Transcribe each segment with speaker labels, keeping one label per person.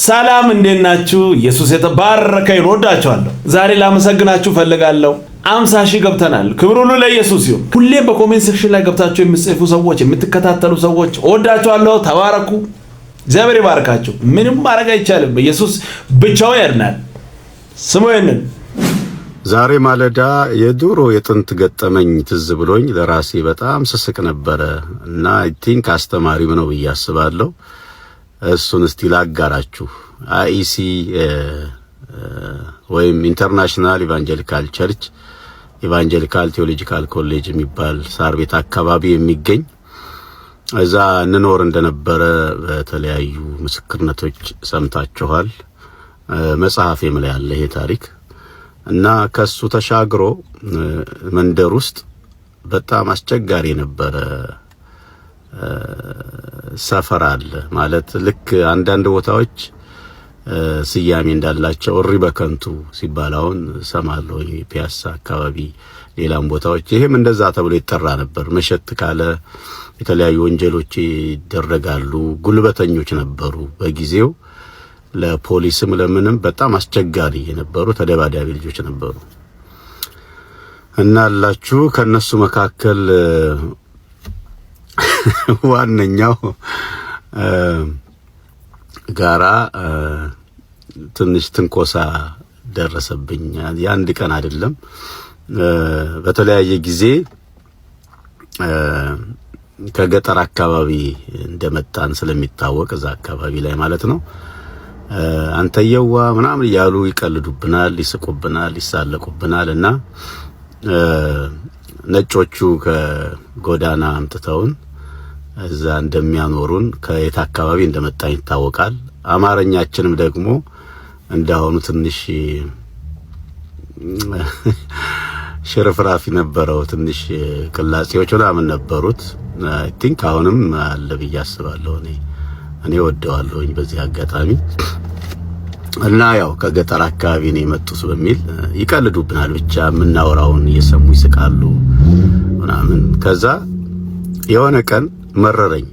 Speaker 1: ሰላም እንዴት ናችሁ? ኢየሱስ የተባረከ ይሁን። ወዳችኋለሁ። ዛሬ ላመሰግናችሁ ፈልጋለሁ። 50 ሺህ ገብተናል። ክብር ሁሉ ለኢየሱስ ይሁን። ሁሌም በኮሜንት ሴክሽን ላይ ገብታችሁ የምትጽፉ ሰዎች፣ የምትከታተሉ ሰዎች ወዳችኋለሁ። ተባረኩ። እግዚአብሔር ይባርካችሁ። ምንም ማድረግ አይቻልም። ኢየሱስ ብቻው ያድናል። ስሙ ይንን
Speaker 2: ዛሬ ማለዳ የድሮ የጥንት ገጠመኝ ትዝ ብሎኝ ለራሴ በጣም ስስቅ ነበረ እና አይ ቲንክ አስተማሪም ነው ብዬ አስባለሁ። እሱን እስቲ ላጋራችሁ። አይሲ ወይም ኢንተርናሽናል ኢቫንጀሊካል ቸርች ኢቫንጀሊካል ቴዎሎጂካል ኮሌጅ የሚባል ሳር ቤት አካባቢ የሚገኝ እዛ እንኖር እንደነበረ በተለያዩ ምስክርነቶች ሰምታችኋል። መጽሐፌም ላይ ያለ ይሄ ታሪክ እና ከሱ ተሻግሮ መንደር ውስጥ በጣም አስቸጋሪ ነበረ ሰፈር አለ ማለት ልክ አንዳንድ ቦታዎች ስያሜ እንዳላቸው እሪ በከንቱ ሲባል አሁን ሰማለሁ። ፒያሳ አካባቢ ሌላም ቦታዎች ይሄም እንደዛ ተብሎ ይጠራ ነበር። መሸት ካለ የተለያዩ ወንጀሎች ይደረጋሉ። ጉልበተኞች ነበሩ በጊዜው ለፖሊስም ለምንም በጣም አስቸጋሪ የነበሩ ተደባዳቢ ልጆች ነበሩ እና አላችሁ ከነሱ መካከል ዋነኛው ጋራ ትንሽ ትንኮሳ ደረሰብኝ። የአንድ ቀን አይደለም፣ በተለያየ ጊዜ ከገጠር አካባቢ እንደመጣን ስለሚታወቅ እዛ አካባቢ ላይ ማለት ነው አንተየዋ ምናምን እያሉ ይቀልዱብናል፣ ይስቁብናል፣ ይሳለቁብናል እና ነጮቹ ከጎዳና አምጥተውን እዛ እንደሚያኖሩን ከየት አካባቢ እንደመጣን ይታወቃል። አማርኛችንም ደግሞ እንዳሁኑ ትንሽ ሽርፍራፊ ነበረው። ትንሽ ቅላጼዎች ምናምን ነበሩት። አይ ቲንክ አሁንም አለ ብዬ አስባለሁ። እኔ ወደዋለሁኝ በዚህ አጋጣሚ እና ያው ከገጠር አካባቢ ነው የመጡት በሚል ይቀልዱብናል። ብቻ የምናወራውን እየሰሙ ይስቃሉ ምናምን። ከዛ የሆነ ቀን መረረኝ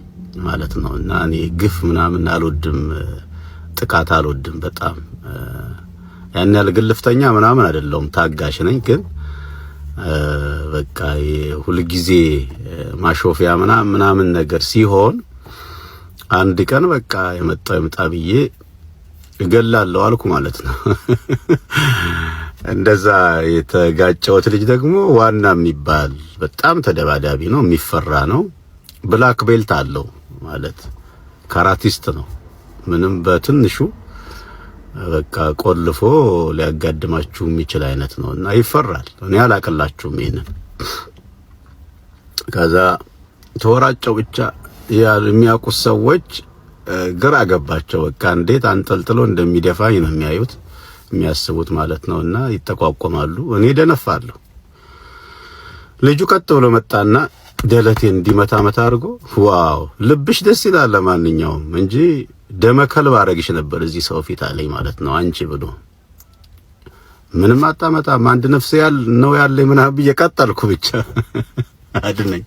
Speaker 2: ማለት ነው እና እኔ ግፍ ምናምን አልወድም፣ ጥቃት አልወድም። በጣም ያን ያህል ግልፍተኛ ምናምን አይደለሁም፣ ታጋሽ ነኝ። ግን በቃ ሁሉ ጊዜ ማሾፊያ ምናምን ነገር ሲሆን አንድ ቀን በቃ የመጣው ይምጣ ብዬ እገላለሁ አልኩ ማለት ነው። እንደዛ የተጋጨሁት ልጅ ደግሞ ዋና የሚባል በጣም ተደባዳቢ ነው፣ የሚፈራ ነው። ብላክ ቤልት አለው ማለት ካራቲስት ነው። ምንም በትንሹ በቃ ቆልፎ ሊያጋድማችሁ የሚችል አይነት ነው እና ይፈራል። እኔ አላቀላችሁም ይሄንን። ከዛ ተወራጨው ብቻ የሚያውቁት ሰዎች ግራ ገባቸው። በቃ እንዴት አንጠልጥሎ እንደሚደፋኝ ነው የሚያዩት የሚያስቡት ማለት ነውና ይተቋቋማሉ። እኔ ደነፋለሁ። ልጁ ቀጥ ብሎ መጣና ደለቴን እንዲመታ መታ አድርጎ ዋው ልብሽ ደስ ይላል ለማንኛውም እንጂ ደመከልብ አረግሽ ነበር እዚህ ሰው ፊት አለኝ ማለት ነው። አንቺ ብሎ ምንም አጣመጣም አንድ ነፍስ ነው ያለኝ ምናምን ብዬ ቀጠልኩ። ብቻ አድነኝ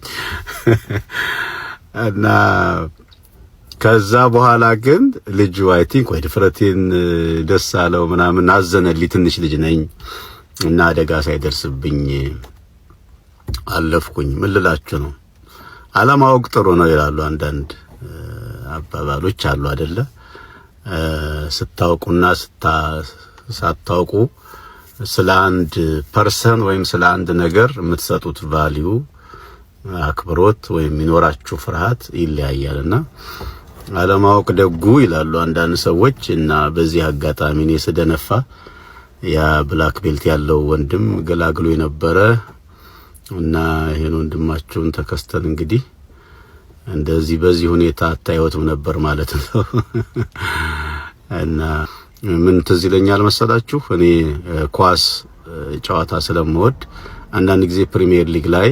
Speaker 2: እና ከዛ በኋላ ግን ልጁ አይ ቲንክ ወይ ድፍረቴን ደስ አለው ምናምን አዘነልኝ። ትንሽ ልጅ ነኝ እና አደጋ ሳይደርስብኝ አለፍኩኝ። ምን ልላችሁ ነው፣ አለማወቅ ጥሩ ነው ይላሉ አንዳንድ አባባሎች አሉ አይደለ? ስታውቁና ሳታውቁ ስለ አንድ ፐርሰን ወይም ስለ አንድ ነገር የምትሰጡት ቫልዩ አክብሮት ወይም የሚኖራችሁ ፍርሃት ይለያያልና አለማወቅ ደጉ ይላሉ አንዳንድ ሰዎች። እና በዚህ አጋጣሚ እኔ ስደነፋ ያ ብላክ ቤልት ያለው ወንድም ገላግሎ የነበረ እና ይሄን ወንድማችሁን ተከስተን እንግዲህ እንደዚህ በዚህ ሁኔታ አታዩትም ነበር ማለት ነው። እና ምን ትዝ ይለኛል መሰላችሁ፣ እኔ ኳስ ጨዋታ ስለምወድ አንዳንድ ጊዜ ፕሪሚየር ሊግ ላይ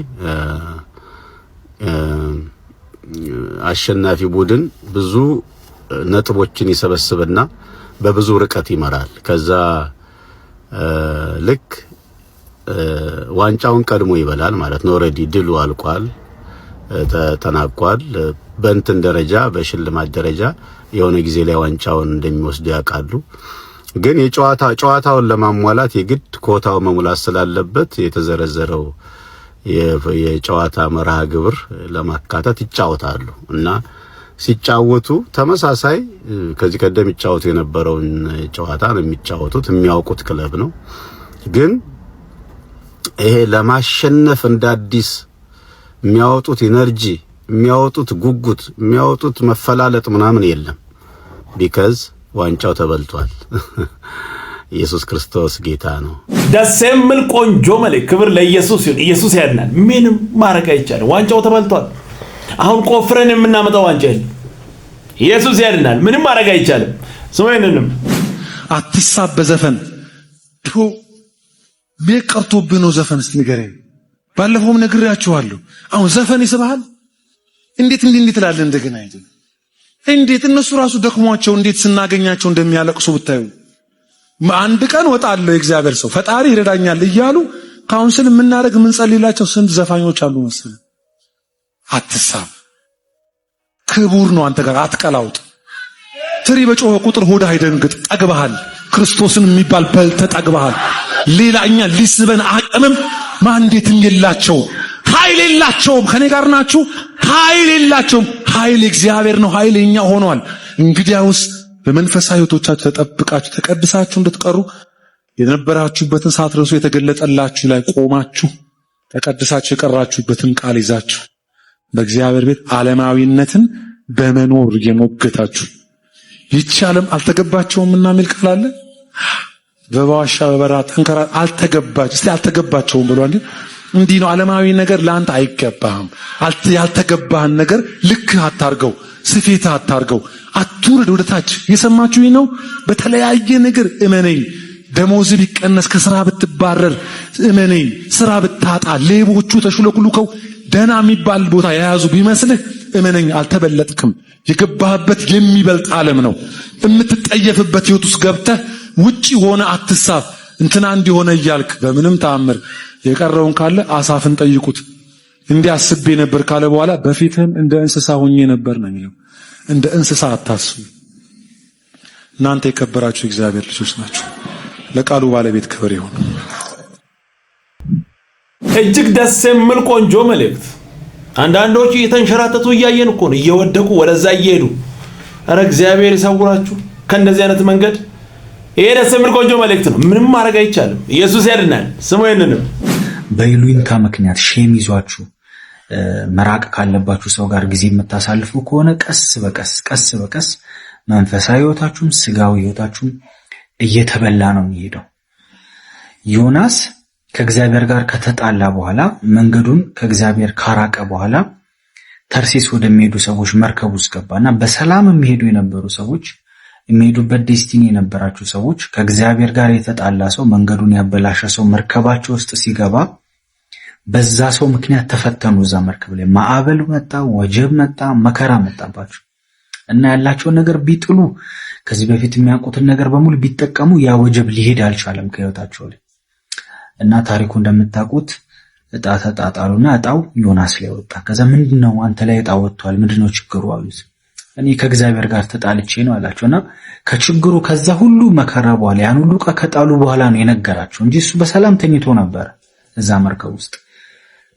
Speaker 2: አሸናፊ ቡድን ብዙ ነጥቦችን ይሰበስብና በብዙ ርቀት ይመራል። ከዛ ልክ ዋንጫውን ቀድሞ ይበላል ማለት ነው። ኦሬዲ ድሉ አልቋል፣ ተጠናቋል። በእንትን ደረጃ በሽልማት ደረጃ የሆነ ጊዜ ላይ ዋንጫውን እንደሚወስዱ ያውቃሉ። ግን ጨዋታውን ለማሟላት የግድ ኮታው መሙላት ስላለበት የተዘረዘረው የጨዋታ መርሃ ግብር ለማካተት ይጫወታሉ እና ሲጫወቱ ተመሳሳይ ከዚህ ቀደም ይጫወቱ የነበረውን ጨዋታ ነው የሚጫወቱት። የሚያውቁት ክለብ ነው። ግን ይሄ ለማሸነፍ እንዳዲስ የሚያወጡት ኢነርጂ፣ የሚያወጡት ጉጉት፣ የሚያወጡት መፈላለጥ ምናምን የለም። ቢካዝ ዋንጫው ተበልቷል። ኢየሱስ ክርስቶስ ጌታ ነው።
Speaker 1: ደስ የሚል ቆንጆ መልእክት። ክብር ለኢየሱስ ይሁን። ኢየሱስ ያድናል። ምንም ማድረግ አይቻልም። ዋንጫው ተበልቷል። አሁን ቆፍረን የምናመጣው ዋንጫ የለም። ኢየሱስ ያድናል። ምንም ማድረግ አይቻልም። ስሙኝንም
Speaker 3: አትሳብ በዘፈን ሜቀርቶብህ ነው ዘፈን። እስቲ ንገረኝ። ባለፈውም ነግሬያችኋለሁ። አሁን ዘፈን ይስብሃል። እንዴት ትላለህ? እንደገና እንዴት እነሱ ራሱ ደክሟቸው እንዴት ስናገኛቸው እንደሚያለቅሱ ብታዩ። አንድ ቀን ወጣለሁ የእግዚአብሔር ሰው ፈጣሪ ይረዳኛል እያሉ ካውንስል የምናደርግ የምንጸልይላቸው ስንት ዘፋኞች አሉ መሰለህ። አትሳብ። ክቡር ነው አንተ ጋር አትቀላውጥ። ትሪ በጮኸ ቁጥር ሆዳ አይደንግጥ። ጠግበሃል። ክርስቶስን የሚባል በልተህ ጠግበሃል። ሌላ እኛ ሊስበን አቅምም ማንዴትም የላቸውም። ኃይል የላቸውም። ከኔ ጋር ናችሁ? ኃይል የላቸውም። ኃይል እግዚአብሔር ነው። ኃይል የኛ ሆኗል። እንግዲያውስ በመንፈሳዊ ሕይወታችሁ ተጠብቃችሁ ተቀድሳችሁ እንድትቀሩ የነበራችሁበትን ሳትረሱ የተገለጠላችሁ ላይ ቆማችሁ ተቀድሳችሁ የቀራችሁበትን ቃል ይዛችሁ በእግዚአብሔር ቤት ዓለማዊነትን በመኖር የሞገታችሁ ይህች ዓለም አልተገባቸውምና የሚል ቃል አለ። በዋሻ በበራ ጠንከራ አልተገባች እስቲ አልተገባቸውም ብሏል። እንዲህ ነው ዓለማዊ ነገር ለአንተ አይገባህም። ያልተገባህን ነገር ልክ አታርገው፣ ስፌት አታርገው፣ አትውረድ ወደ ታች። የሰማችሁኝ ነው። በተለያየ ነገር እመነኝ። ደሞዝ ቢቀነስ፣ ከስራ ብትባረር እመነኝ። ስራ ብታጣ፣ ሌቦቹ ተሽለኩልከው ደህና የሚባል ቦታ የያዙ ቢመስልህ እመነኝ፣ አልተበለጥክም። የገባህበት የሚበልጥ ዓለም ነው። የምትጠየፍበት ህይወት ውስጥ ገብተህ ውጪ ሆነ አትሳፍ። እንትና እንዲሆነ እያልክ በምንም ተአምር የቀረውን ካለ አሳፍን ጠይቁት። እንዲህ አስቤ ነበር ካለ በኋላ በፊትህም እንደ እንስሳ ሆኜ ነበር ነው የሚለው። እንደ እንስሳ አታስቡ። እናንተ የከበራችሁ እግዚአብሔር ልጆች ናችሁ። ለቃሉ ባለቤት ክብር ይሁን።
Speaker 1: እጅግ ደስ የሚል ቆንጆ መልእክት። አንዳንዶቹ እየተንሸራተቱ እያየን እኮ ነው፣ እየወደቁ ወደዛ እየሄዱ። ኧረ እግዚአብሔር ይሰውራችሁ ከእንደዚህ አይነት መንገድ። ይሄ ደስ የሚል ቆንጆ መልእክት ነው። ምንም ማድረግ አይቻልም። ኢየሱስ ያድናል። ስሙ ይንንም
Speaker 4: በይሉኝታ ምክንያት ሼም ይዟችሁ መራቅ ካለባችሁ ሰው ጋር ጊዜ የምታሳልፉ ከሆነ ቀስ በቀስ መንፈሳዊ ሕይወታችሁም ስጋዊ ሕይወታችሁም እየተበላ ነው የሚሄደው። ዮናስ ከእግዚአብሔር ጋር ከተጣላ በኋላ መንገዱን ከእግዚአብሔር ካራቀ በኋላ ተርሴስ ወደሚሄዱ ሰዎች መርከብ ውስጥ ገባና በሰላም የሚሄዱ የነበሩ ሰዎች የሚሄዱበት ዴስቲኒ የነበራቸው ሰዎች ከእግዚአብሔር ጋር የተጣላ ሰው መንገዱን ያበላሸ ሰው መርከባቸው ውስጥ ሲገባ በዛ ሰው ምክንያት ተፈተኑ። እዛ መርከብ ላይ ማዕበል መጣ፣ ወጀብ መጣ፣ መከራ መጣባቸው እና ያላቸውን ነገር ቢጥሉ ከዚህ በፊት የሚያውቁትን ነገር በሙሉ ቢጠቀሙ ያ ወጀብ ሊሄድ አልቻለም ከህይወታቸው ላይ እና ታሪኩ እንደምታውቁት እጣ ተጣጣሉና እጣው ዮናስ ላይ ወጣ። ከዛ ምንድነው አንተ ላይ እጣ ወጥቷል፣ ምንድነው ችግሩ አሉት። እኔ ከእግዚአብሔር ጋር ተጣልቼ ነው አላቸውና ከችግሩ ከዛ ሁሉ መከራ በኋላ ያን ሁሉ ከጣሉ በኋላ ነው የነገራቸው እንጂ እሱ በሰላም ተኝቶ ነበር እዛ መርከብ ውስጥ።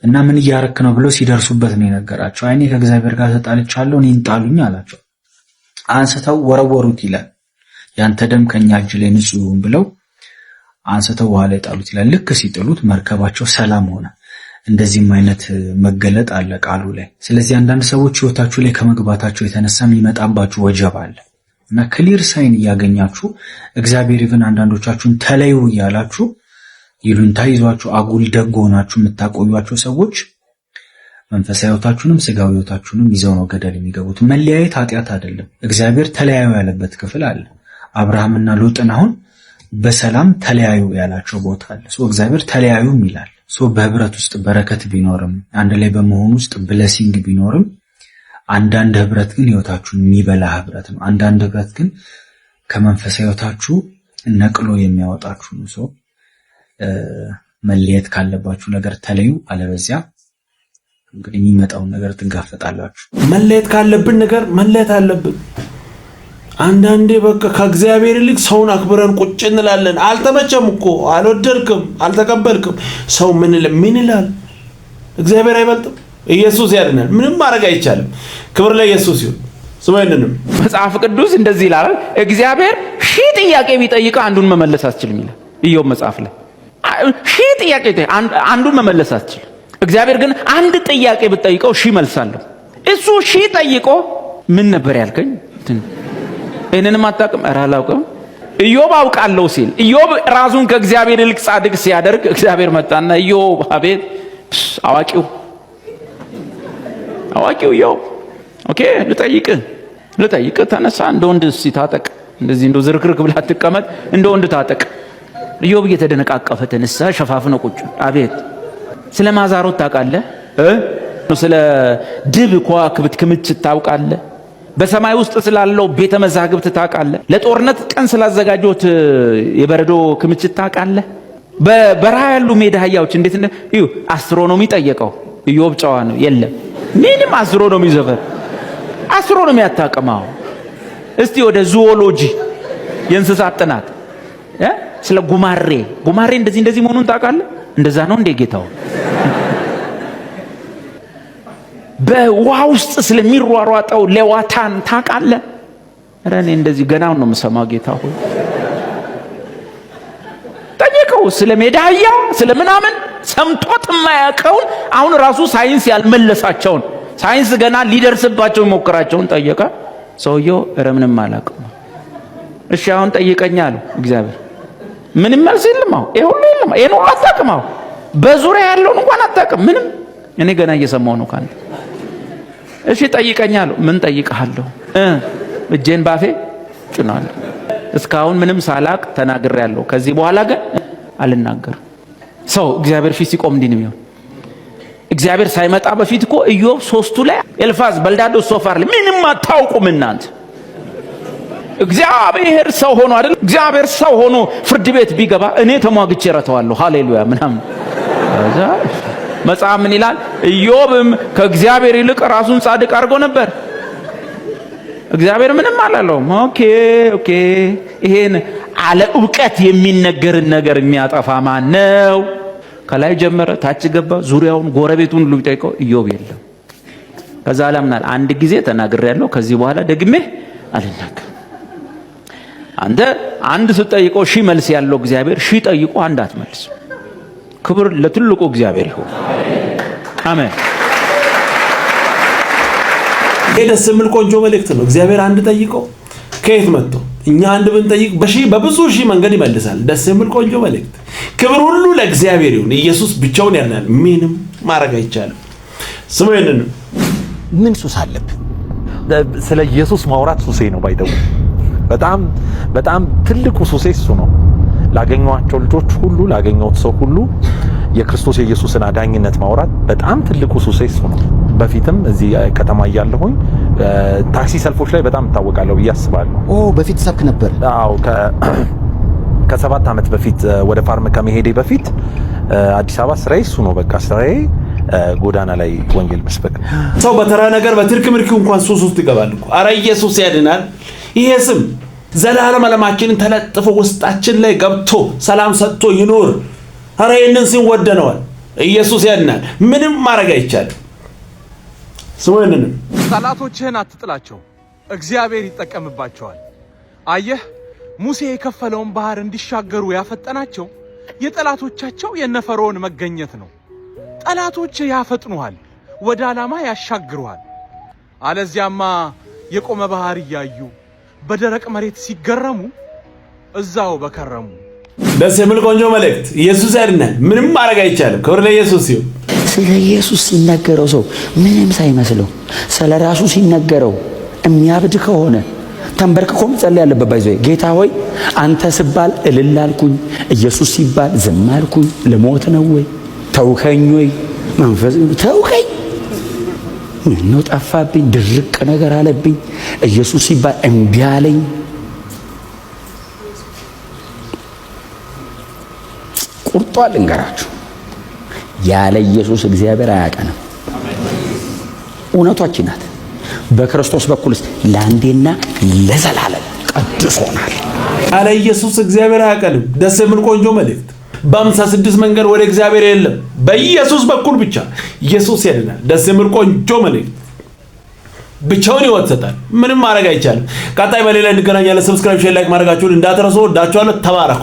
Speaker 4: እና ምን እያረክ ነው ብሎ ሲደርሱበት ነው የነገራቸው። እኔ ከእግዚአብሔር ጋር ተጣልቻለሁ፣ እኔን ጣሉኝ አላቸው። አንስተው ወረወሩት ይላል። ያንተ ደም ከኛ እጅ ላይ ንጹህ ይሁን ብለው አንስተው ውሃ ላይ ጣሉት ይላል። ልክ ሲጥሉት መርከባቸው ሰላም ሆነ። እንደዚህም አይነት መገለጥ አለ ቃሉ ላይ። ስለዚህ አንዳንድ ሰዎች ህይወታችሁ ላይ ከመግባታቸው የተነሳ የሚመጣባችሁ ወጀብ አለ እና ክሊር ሳይን እያገኛችሁ እግዚአብሔር ይብን አንዳንዶቻችሁን ተለዩ እያላችሁ ይሉንታ ይዟችሁ አጉል ደግ ሆናችሁ የምታቆዩአቸው ሰዎች መንፈሳዊ ህይወታችሁንም ስጋዊ ህይወታችሁንም ይዘው ነው ገደል የሚገቡት። መለያየት ኃጢአት አይደለም። እግዚአብሔር ተለያዩ ያለበት ክፍል አለ። አብርሃምና ሎጥን አሁን በሰላም ተለያዩ ያላቸው ቦታ አለ። እግዚአብሔር ተለያዩም ይላል። በህብረት ውስጥ በረከት ቢኖርም አንድ ላይ በመሆን ውስጥ ብለሲንግ ቢኖርም አንዳንድ ህብረት ግን ህይወታችሁን የሚበላ ህብረት ነው። አንዳንድ ህብረት ግን ከመንፈሳዊ ህይወታችሁ ነቅሎ የሚያወጣችሁ ነው። መለየት ካለባችሁ ነገር ተለዩ፣ አለበዚያ እንግዲህ የሚመጣውን ነገር ትጋፈጣላችሁ።
Speaker 1: መለየት ካለብን ነገር መለየት አለብን። አንዳንዴ በቃ ከእግዚአብሔር ይልቅ ሰውን አክብረን ቁጭ እንላለን። አልተመቸም እኮ አልወደድክም፣ አልተቀበልክም። ሰው ምን ይላል? እግዚአብሔር አይበልጥም? ኢየሱስ ያድናል። ምንም ማድረግ አይቻልም። ክብር ለኢየሱስ ይሁን። ስሙኝንም
Speaker 5: መጽሐፍ ቅዱስ እንደዚህ ይላል፣ እግዚአብሔር ሺህ ጥያቄ ቢጠይቅ አንዱን መመለስ አትችልም ይላል ኢዮብ መጽሐፍ ላይ። ሺህ ጥያቄ አንዱን መመለስ አትችልም። እግዚአብሔር ግን አንድ ጥያቄ ብትጠይቀው ሺህ መልሳለሁ። እሱ ሺህ ጠይቆ ምን ነበር ያልከኝ? እኔንም አታውቅም? ኧረ አላውቅም። ኢዮብ አውቃለሁ ሲል ኢዮብ ራሱን ከእግዚአብሔር ይልቅ ጻድቅ ሲያደርግ እግዚአብሔር መጣና ኢዮብ አቤት አዋቂው ኢዮብ ኦኬ ልጠይቅ ተነሳ፣ እንደ ወንድ እስቲ ታጠቅ፣ እንደዚህ እንደ ዝርክርክ ብላ አትቀመጥ፣ እንደ ወንድ ታጠቅ። ኢዮብ እየተደነቃቀፈ ተነሳ፣ ሸፋፍነው ቁጭ። አቤት ስለ ማዛሮት ታውቃለህ? ስለ ድብ ከዋክብት ክምችት ታውቃለህ? በሰማይ ውስጥ ስላለው ቤተ መዛግብት ታውቃለህ? ለጦርነት ቀን ስላዘጋጁት የበረዶ ክምችት ታውቃለህ? በበረሃ ያሉ ሜዳ አህያዎች እንዴት እዩ። አስትሮኖሚ ጠየቀው። ኢዮብ ጨዋ ነው። የለም ምንም አስትሮኖሚ ዘፈር አስትሮኖሚ አታውቅም። እስቲ ወደ ዙኦሎጂ የእንስሳት ጥናት ስለ ጉማሬ እንደዚህ መሆኑን ታውቃለህ? እንደዛ ነው እንደ ጌታው። በውሃ ውስጥ ስለሚሯሯጠው ሌዋታን ታውቃለህ? ኧረ እኔ እንደዚህ ገናውን ነው የምሰማው። ጌታ ሆይ ጠየቀው። ስለ ሜዳ አህያ ስለ ምናምን ሰምቶት የማያውቀውን አሁን ራሱ ሳይንስ ያልመለሳቸውን ሳይንስ ገና ሊደርስባቸው ሞክራቸውን ጠየቀ። ሰውየው ኧረ ምንም አላውቅም። እሺ አሁን ጠይቀኝ አለው እግዚአብሔር። ምንም መልስ የለም። አሁን ይሄ ሁሉ የለም። ይሄን ሁሉ አታውቅም። አሁን በዙሪያ ያለውን እንኳን አታውቅም። ምንም እኔ ገና እየሰማሁ ነው ካንተ። እሺ ጠይቀኝ አለው። ምን ጠይቀሃለሁ? እጄን ባፌ ጭናለሁ። እስካሁን ምንም ሳላቅ ተናግሬያለሁ። ከዚህ በኋላ ግን አልናገርም። ሰው እግዚአብሔር ፊት ሲቆም እንዲህ ነው የሚሆን። እግዚአብሔር ሳይመጣ በፊት እኮ ኢዮብ 3ቱ ላይ ኤልፋዝ፣ በልዳዶስ፣ ሶፋር ላይ ምንም አታውቁም እናንተ። እግዚአብሔር ሰው ሆኖ አይደል? እግዚአብሔር ሰው ሆኖ ፍርድ ቤት ቢገባ እኔ ተሟግቼ ረተዋለሁ። ሃሌሉያ ምናምን። እዛ መጽሐፍ ምን ይላል? ኢዮብም ከእግዚአብሔር ይልቅ ራሱን ጻድቅ አድርጎ ነበር። እግዚአብሔር ምንም አላለውም። ኦኬ ይሄን አለ ዕውቀት የሚነገርን ነገር የሚያጠፋ ማን ነው? ከላይ ጀመረ ታች ገባ፣ ዙሪያውን ጎረቤቱን ሁሉ ቢጠይቀው ኢዮብ የለም። ከዛ አላምናል አንድ ጊዜ ተናግሬያለሁ፣ ከዚህ በኋላ ደግሜ አልናገርም። አንተ አንድ ስትጠይቀው ሺህ መልስ ያለው እግዚአብሔር ሺህ ጠይቆ አንድ አትመልስ። ክብር ለትልቁ እግዚአብሔር ይሁን። አሜን።
Speaker 1: ይሄ ደስ የሚል ቆንጆ መልእክት ነው። እግዚአብሔር አንድ ጠይቆ ከየት መጥቶ እኛ አንድ ብንጠይቅ በብዙ ሺህ መንገድ ይመልሳል። ደስ የሚል ቆንጆ መልእክት። ክብር ሁሉ ለእግዚአብሔር ይሁን። ኢየሱስ ብቻውን ያድናል። ምንም ማድረግ አይቻልም። ስሙ ይሄንን
Speaker 6: ምን ሱስ አለብህ? ስለ ኢየሱስ ማውራት ሱሴ ነው። ባይተው በጣም ትልቁ ሱሴ እሱ ነው። ላገኘኋቸው ልጆች ሁሉ ላገኘሁት ሰው ሁሉ የክርስቶስ የኢየሱስን አዳኝነት ማውራት በጣም ትልቁ ሱሴ እሱ ነው። በፊትም እዚህ ከተማ እያለሁኝ ታክሲ ሰልፎች ላይ በጣም እታወቃለሁ ብዬ አስባለሁ።
Speaker 7: በፊት ሰብክ ነበር?
Speaker 6: አዎ ከ7 ዓመት በፊት ወደ ፋርም ከመሄዴ በፊት አዲስ አበባ ስራዬ እሱ ነው። በቃ ስራዬ ጎዳና ላይ ወንጌል መስበክ።
Speaker 1: ሰው በተራ ነገር በትርክ ምርኪው እንኳን ሱስ ውስጥ ይገባል እኮ። አረ ኢየሱስ ያድናል። ይሄ ስም ዘላለም ዓለማችንን ተለጥፎ ውስጣችን ላይ ገብቶ ሰላም ሰጥቶ ይኖር። አረ ይሄንን ስም ወደነዋል። ኢየሱስ ያድናል። ምንም ማድረግ አይቻልም። ስሙንን
Speaker 8: ጠላቶችህን አትጥላቸው፣ እግዚአብሔር ይጠቀምባቸዋል። አየህ ሙሴ የከፈለውን ባህር እንዲሻገሩ ያፈጠናቸው የጠላቶቻቸው የነፈርዖን መገኘት ነው። ጠላቶች ያፈጥኑሃል፣ ወደ ዓላማ ያሻግሩሃል። አለዚያማ የቆመ ባህር እያዩ በደረቅ መሬት ሲገረሙ እዛው በከረሙ።
Speaker 1: ደስ የሚል ቆንጆ መልእክት። ኢየሱስ ያድናል። ምንም ማድረግ አይቻልም። ክብር ለኢየሱስ ይሁን።
Speaker 7: ስለ ኢየሱስ ሲነገረው ሰው ምንም ሳይመስለው ስለ ራሱ ሲነገረው የሚያብድ ከሆነ ተንበርክኮ መጸለይ ያለበት ባይዘይ ጌታ ሆይ አንተ ሲባል እልል አልኩኝ፣ ኢየሱስ ሲባል ዝም አልኩኝ፣ ለሞት ነው ወይ ተውከኝ ወይ መንፈስ ተውከኝ፣ ምነው ጠፋብኝ፣ ድርቅ ነገር አለብኝ፣ ኢየሱስ ሲባል እምቢ አለኝ። ቁርጧል እንገራችሁ ያለ ኢየሱስ እግዚአብሔር አያቀንም። እውነቷችን ናት። በክርስቶስ በኩልስ ለአንዴና ለዘላለም ቀድሶናል።
Speaker 1: አለ ኢየሱስ እግዚአብሔር አያቀልም። ደስ የሚል ቆንጆ መልእክት። በ56 መንገድ ወደ እግዚአብሔር የለም፣ በኢየሱስ በኩል ብቻ ኢየሱስ ያድናል። ደስ የሚል ቆንጆ መልእክት። ብቻውን ይወጣል፣ ምንም ማድረግ አይቻልም። ቀጣይ በሌላ እንገናኛለን። ሰብስክራይብ፣ ሼር፣ ላይክ ማድረጋችሁን እንዳትረሱ። ወዳችኋለሁ። ተባረኩ።